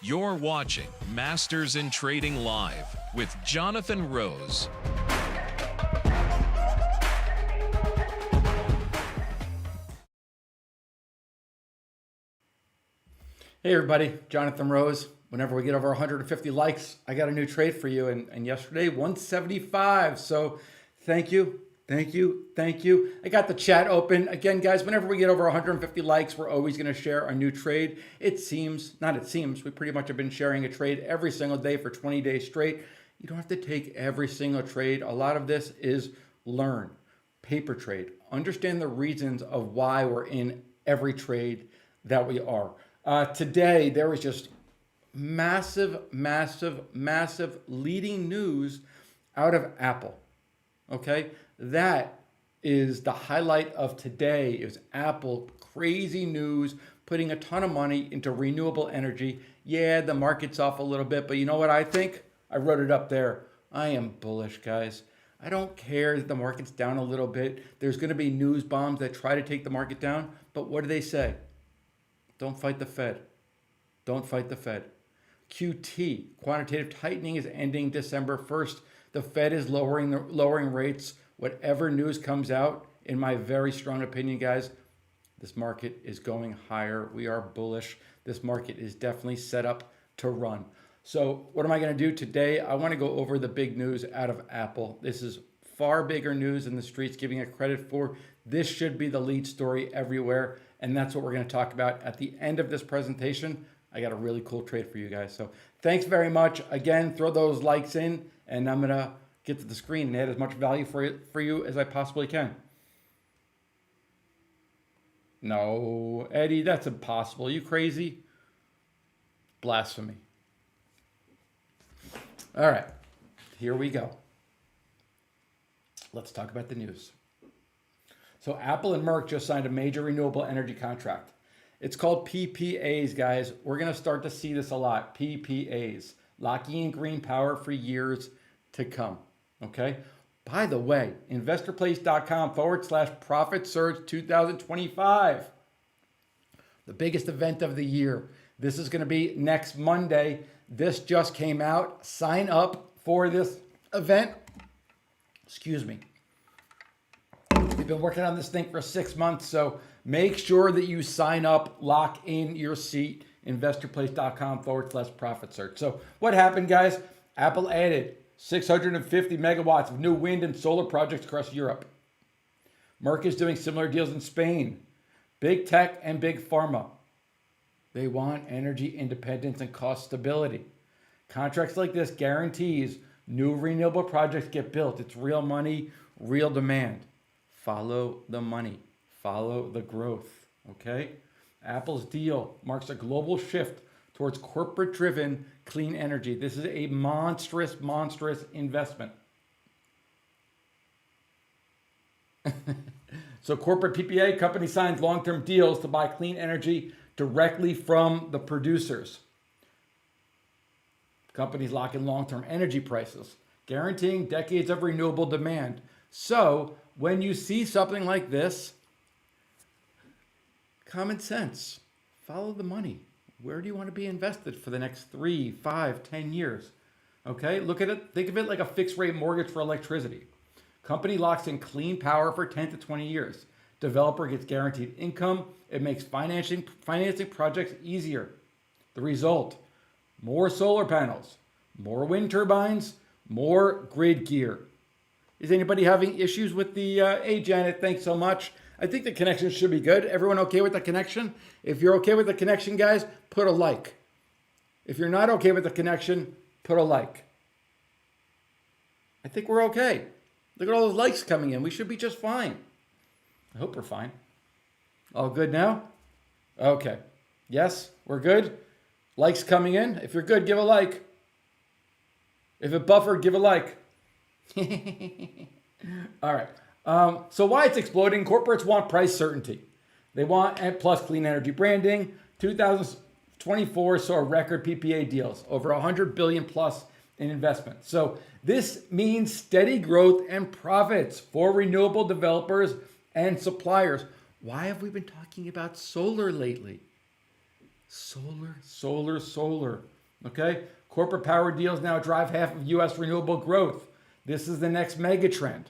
You're watching Masters in Trading Live with Jonathan Rose. Hey everybody, Jonathan Rose. Whenever we get over 150 likes, I got a new trade for you. And yesterday, 175. So thank you. I got the chat open. Again, guys, whenever we get over 150 likes, we're always going to share a new trade. We pretty much have been sharing a trade every single day for 20 days straight. You don't have to take every single trade. A lot of this is learn, paper trade, understand the reasons of why we're in every trade that we are. Today, there was just massive leading news out of Apple. Okay, that is the highlight of today. Is Apple crazy news, putting a ton of money into renewable energy. Yeah, the market's off a little bit, but you know what I think? I wrote it up there. I am bullish, guys. I don't care that the market's down a little bit. There's going to be news bombs that try to take the market down, but what do they say? Don't fight the Fed. Don't fight the Fed. QT, quantitative tightening, is ending December 1st. The Fed is lowering rates. Whatever news comes out, in my very strong opinion, guys, this market is going higher. We are bullish. This market is definitely set up to run. So what am I going to do today? I want to go over the big news out of Apple. This is far bigger news than the street's giving it credit for. This should be the lead story everywhere. And that's what we're going to talk about at the end of this presentation. I got a really cool trade for you guys. So thanks very much. Again, throw those likes in, and I'm going to get to the screen and add as much value for you as I possibly can. No, Eddie, that's impossible. Are you crazy? Blasphemy. All right, here we go. Let's talk about the news. So Apple and Merck just signed a major renewable energy contract. It's called PPAs, guys. We're going to start to see this a lot. PPAs, locking in green power for years to come. Okay. By the way, investorplace.com/profit surge 2025. The biggest event of the year. This is going to be next Monday. This just came out. Sign up for this event. Excuse me. We've been working on this thing for 6 months, so make sure that you sign up, lock in your seat, investorplace.com/profit search. So what happened, guys? Apple added 650 megawatts of new wind and solar projects across Europe. Merck is doing similar deals in Spain. Big tech and big pharma. They want energy independence and cost stability. Contracts like this guarantees new renewable projects get built. It's real money, real demand. Follow the money. Follow the growth. Okay? Apple's deal marks a global shift towards corporate-driven clean energy. This is a monstrous investment. So corporate PPA company signs long-term deals to buy clean energy directly from the producers. Companies lock in long-term energy prices, guaranteeing decades of renewable demand. So when you see something like this, common sense, follow the money. Where do you want to be invested for the next 3, 5, 10 years? Okay, look at it. Think of it like a fixed rate mortgage for electricity. Company locks in clean power for 10 to 20 years. Developer gets guaranteed income. It makes financing projects easier. The result, more solar panels, more wind turbines, more grid gear. Is anybody having issues with the, hey Janet, thanks so much. I think the connection should be good. Everyone okay with the connection? If you're okay with the connection, guys, put a like. If you're not okay with the connection, put a like. I think we're okay. Look at all those likes coming in. We should be just fine. I hope we're fine. All good now? Okay. Yes, we're good. Likes coming in. If you're good, give a like. If it buffered, give a like. All right. So why it's exploding? Corporates want price certainty. They want plus clean energy branding. 2024 saw record PPA deals, over 100 billion plus in investment. So this means steady growth and profits for renewable developers and suppliers. Why have we been talking about solar lately? Solar. Okay? Corporate power deals now drive half of U.S. renewable growth. This is the next mega trend.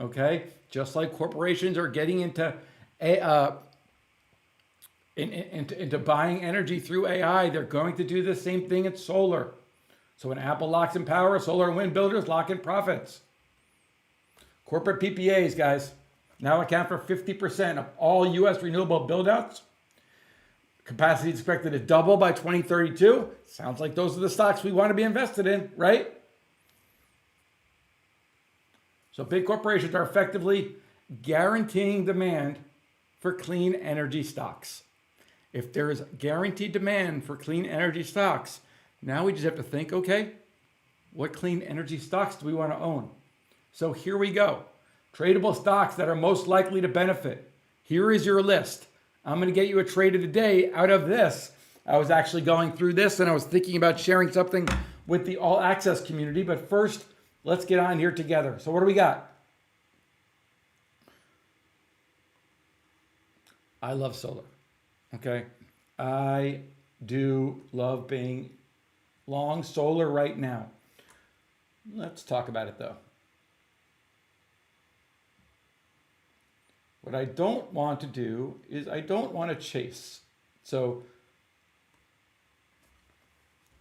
Okay? Just like corporations are getting into buying energy through AI, they're going to do the same thing in solar. So when Apple locks in power, solar and wind builders lock in profits. Corporate PPAs, guys, now account for 50% of all U.S. renewable buildouts. Capacity is expected to double by 2032. Sounds like those are the stocks we want to be invested in, right? So big corporations are effectively guaranteeing demand for clean energy stocks. If there is guaranteed demand for clean energy stocks, now we just have to think, okay, what clean energy stocks do we want to own? So here we go. Tradable stocks that are most likely to benefit. Here is your list. I'm going to get you a trade of the day out of this. I was actually going through this and I was thinking about sharing something with the All Access community. But first, let's get on here together. So what do we got? I love solar. Okay. I do love being long solar right now. Let's talk about it though. What I don't want to do is I don't want to chase. So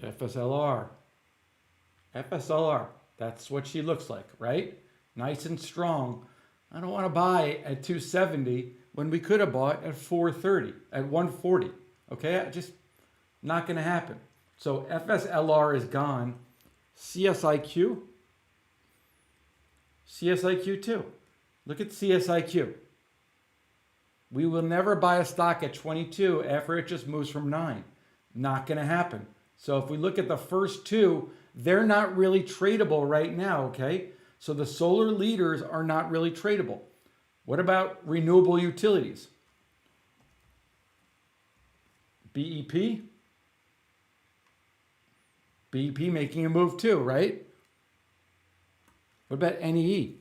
FSLR, that's what she looks like, right? Nice and strong. I don't want to buy at 270 when we could have bought at 430, at 140. Okay, just not going to happen. So FSLR is gone. CSIQ too. Look at CSIQ. We will never buy a stock at 22 after it just moves from 9. Not going to happen. So if we look at the first two, they're not really tradable right now, okay? So the solar leaders are not really tradable. What about renewable utilities? BEP? BEP making a move too, right? What about NEE?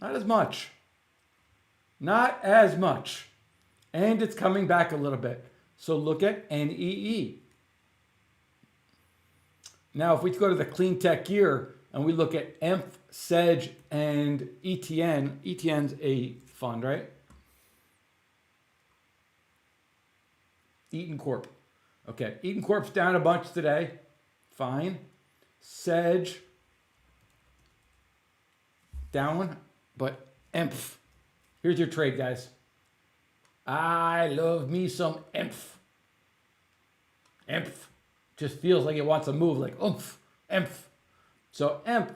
Not as much. Not as much. And it's coming back a little bit. So look at NEE. Now, if we go to the clean tech gear and we look at EMF, SEDG, and ETN, ETN's a fund, right? Eaton Corp. Okay, Eaton Corp's down a bunch today. Fine. SEDG, down, but EMF. Here's your trade, guys. I love me some EMF. EMF. Just feels like it wants to move, like oomph, EMF. So EMF,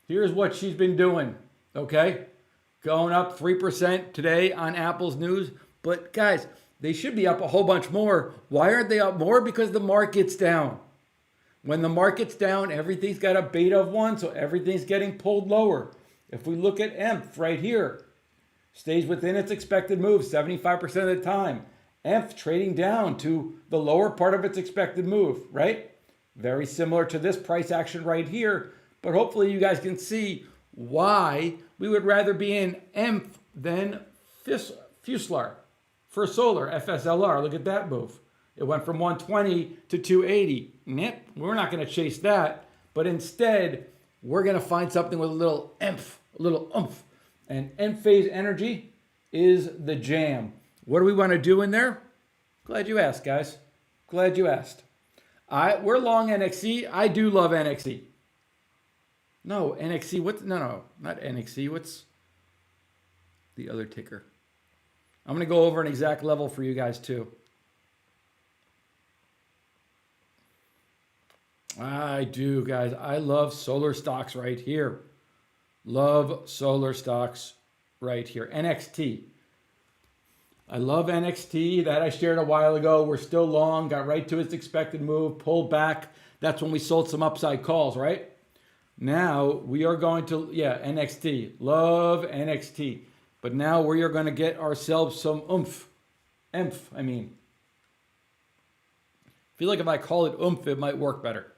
here's what she's been doing, okay? Going up 3% today on Apple's news. But guys, they should be up a whole bunch more. Why aren't they up more? Because the market's down. When the market's down, everything's got a beta of 1, so everything's getting pulled lower. If we look at EMF right here, stays within its expected move 75% of the time. EMF trading down to the lower part of its expected move, right? Very similar to this price action right here, but hopefully you guys can see why we would rather be in EMF than Fuslar for solar, FSLR. Look at that move. It went from 120 to 280. Nip, we're not going to chase that, but instead we're going to find something with a little EMF, a little oomph. And Enphase Energy is the jam. What do we want to do in there? Glad you asked, guys. Glad you asked. We're long NXC. I do love NXC. No, NXC. No, not NXC. What's the other ticker? I'm going to go over an exact level for you guys too. I do, guys. I love solar stocks right here. Love solar stocks right here. NXT. I love NXT. That I shared a while ago. We're still long. Got right to its expected move. Pulled back. That's when we sold some upside calls, right? Now we are going to, NXT. Love NXT. But now we are going to get ourselves some oomph. Emph, I mean. I feel like if I call it oomph, it might work better.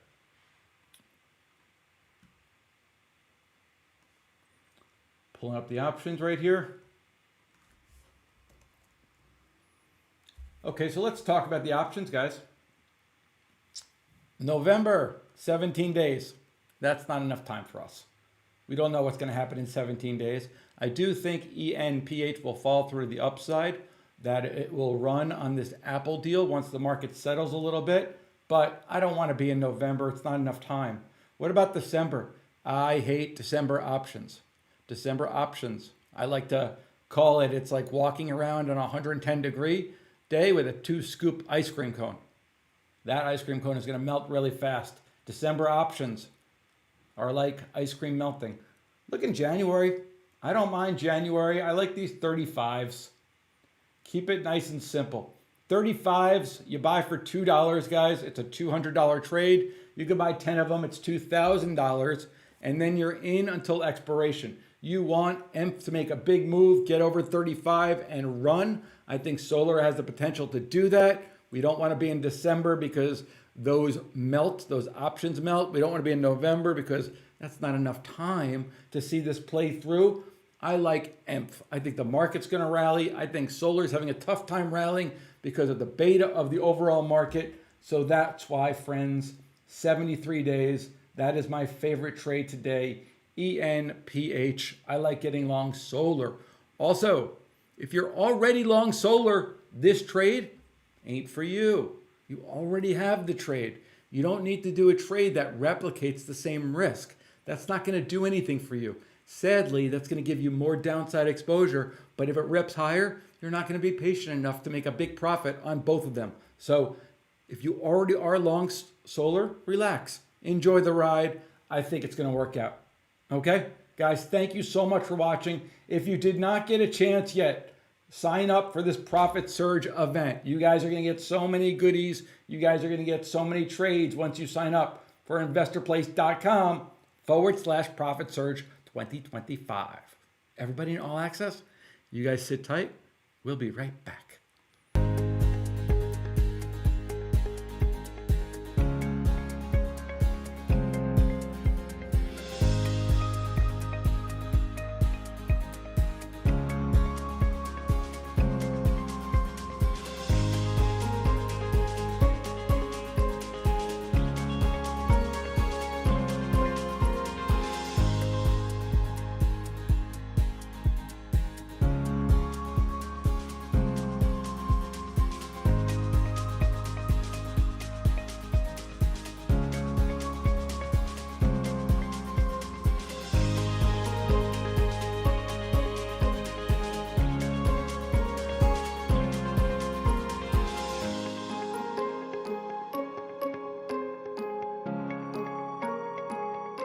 Pulling up the options right here. Okay, so let's talk about the options, guys. November, 17 days. That's not enough time for us. We don't know what's going to happen in 17 days. I do think ENPH will fall through the upside, that it will run on this Apple deal once the market settles a little bit. But I don't want to be in November. It's not enough time. What about December? I hate December options. December options. I like to call it, it's like walking around on a 110-degree day with a 2-scoop ice cream cone. That ice cream cone is going to melt really fast. December options are like ice cream melting. Look in January. I don't mind January. I like these 35s. Keep it nice and simple. 35s, you buy for $2, guys. It's a $200 trade. You can buy 10 of them. It's $2,000. And then you're in until expiration. You want EMP to make a big move, get over 35 and run. I think solar has the potential to do that. We don't want to be in December because those melt, those options melt. We don't want to be in November because that's not enough time to see this play through. I like EMP. I think the market's going to rally. I think solar is having a tough time rallying because of the beta of the overall market. So that's why, friends, 73 days. That is my favorite trade today. ENPH. I like getting long solar. Also, if you're already long solar, this trade ain't for you. You already have the trade. You don't need to do a trade that replicates the same risk. That's not going to do anything for you. Sadly, that's going to give you more downside exposure, but if it rips higher, you're not going to be patient enough to make a big profit on both of them. So if you already are long solar, relax. Enjoy the ride. I think it's going to work out. Okay? Guys, thank you so much for watching. If you did not get a chance yet, sign up for this Profit Surge event. You guys are going to get so many goodies. You guys are going to get so many trades once you sign up for investorplace.com/Profit Surge 2025. Everybody in All Access, you guys sit tight. We'll be right back.